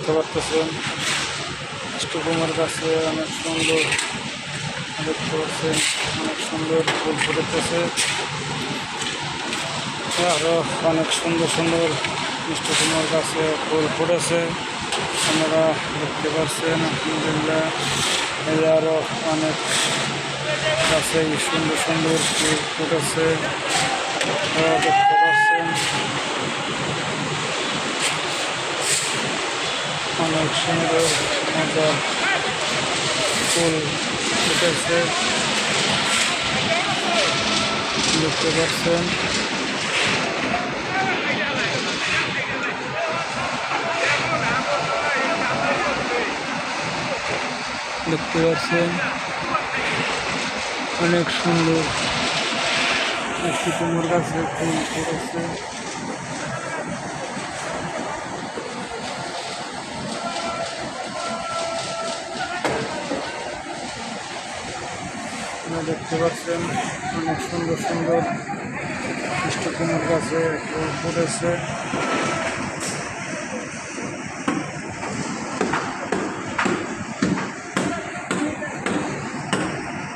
দেখতে পাচ্ছেন মিষ্টকুমার গাছে অনেক সুন্দর দেখতে পাচ্ছেন, অনেক সুন্দর ফুল ফুটেছে। আরো অনেক সুন্দর সুন্দর মিষ্টকুমার গাছে ফুল ফুটেছে আপনারা দেখতে পাচ্ছেন। আলহামদুলিল্লাহ এই আরো অনেক গাছে সুন্দর সুন্দর ফুল ফুটেছে দেখতে পাচ্ছেন। অনেক সুন্দর মজা ফুল ফুটেছে দেখতে পাচ্ছেন। দেখতে পাচ্ছেন অনেক সুন্দর একটি কুমড় গাছে ফুল ফুটেছে। দেখতে পাচ্ছেন অনেক সুন্দর সুন্দর মিষ্টি কুমড় গাছে ফুল ফুটেছে।